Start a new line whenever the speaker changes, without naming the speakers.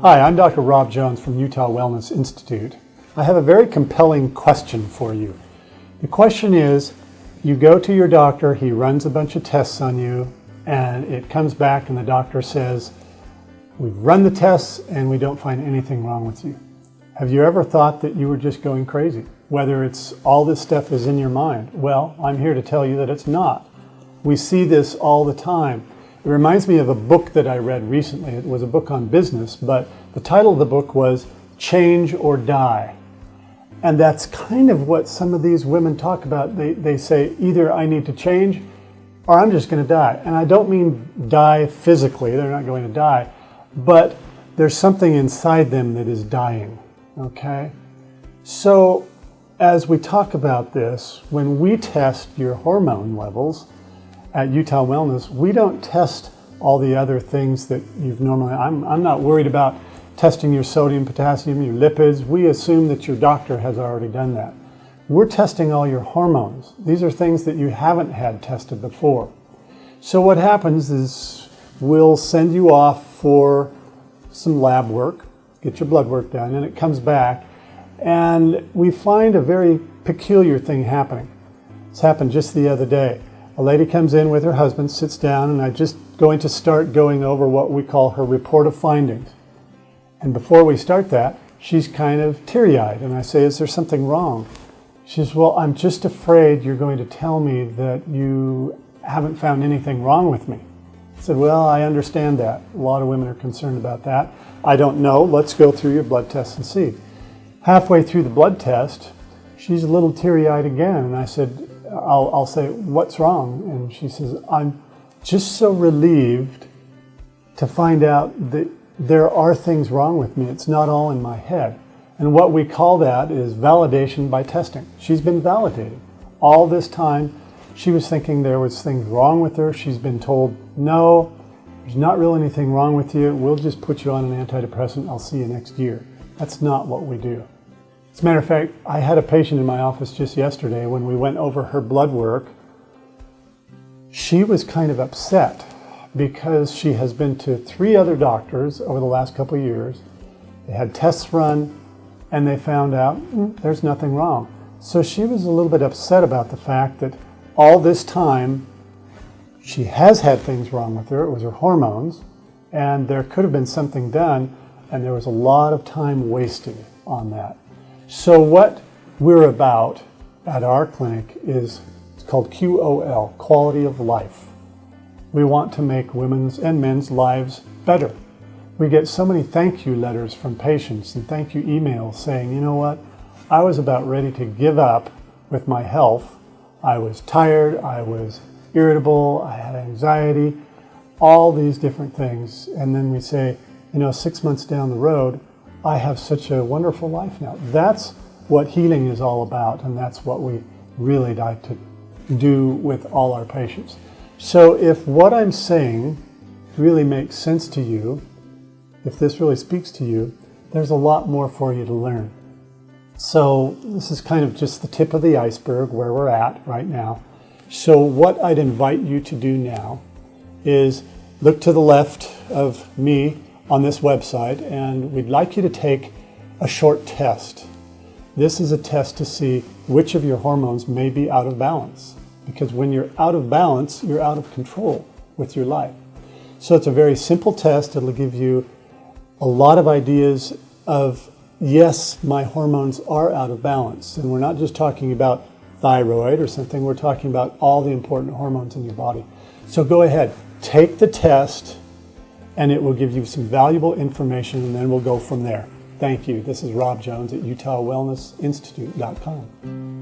Hi, I'm Dr. Rob Jones from Utah Wellness Institute. I have a very compelling question for you. The question is, you go to your doctor, he runs a bunch of tests on you, and it comes back and the doctor says, we've run the tests and we don't find anything wrong with you. Have you ever thought that you were just going crazy? Whether it's all this stuff is in your mind. Well, I'm here to tell you that it's not. We see this all the time. It reminds me of a book that I read recently. It was a book on business, but the title of the book was Change or Die. And that's kind of what some of these women talk about. They say, either I need to change or I'm just going to die. And I don't mean die physically, they're not going to die, but there's something inside them that is dying, okay? So as we talk about this, when we test your hormone levels at Utah Wellness, we don't test all the other things that you've normally, I'm not worried about testing your sodium, potassium, your lipids. We assume that your doctor has already done that. We're testing all your hormones. These are things that you haven't had tested before. So what happens is we'll send you off for some lab work, get your blood work done, and it comes back, and we find a very peculiar thing happening. It's happened just the other day. A lady comes in with her husband, sits down, and I'm just going to start going over what we call her report of findings. And before we start that, she's kind of teary-eyed, and I say, is there something wrong? She says, well, I'm just afraid you're going to tell me that you haven't found anything wrong with me. I said, well, I understand that. A lot of women are concerned about that. I don't know. Let's go through your blood test and see. Halfway through the blood test, she's a little teary-eyed again, and I said, I'll say, what's wrong? And she says, I'm just so relieved to find out that there are things wrong with me. It's not all in my head. And what we call that is validation by testing. She's been validated. All this time, she was thinking there was things wrong with her. She's been told, no, there's not really anything wrong with you. We'll just put you on an antidepressant. I'll see you next year. That's not what we do. As a matter of fact, I had a patient in my office just yesterday when we went over her blood work. She was kind of upset because she has been to 3 other doctors over the last couple of years. They had tests run and they found out there's nothing wrong. So she was a little bit upset about the fact that all this time she has had things wrong with her. It was her hormones, and there could have been something done, and there was a lot of time wasted on that. So what we're about at our clinic is, it's called QOL, quality of life. We want to make women's and men's lives better. We get so many thank you letters from patients and thank you emails saying, you know what, I was about ready to give up with my health. I was tired, I was irritable, I had anxiety, all these different things. And then we say, you know, 6 months down the road, I have such a wonderful life now. That's what healing is all about, and that's what we really like to do with all our patients. So if what I'm saying really makes sense to you, if this really speaks to you, there's a lot more for you to learn. So this is kind of just the tip of the iceberg where we're at right now. So what I'd invite you to do now is look to the left of me on this website, and we'd like you to take a short test. This is a test to see which of your hormones may be out of balance. Because when you're out of balance, you're out of control with your life. So it's a very simple test. It'll give you a lot of ideas of, yes, my hormones are out of balance. And we're not just talking about thyroid or something. We're talking about all the important hormones in your body. So go ahead, take the test, and it will give you some valuable information, and then we'll go from there. Thank you. This is Rob Jones at UtahWellnessInstitute.com.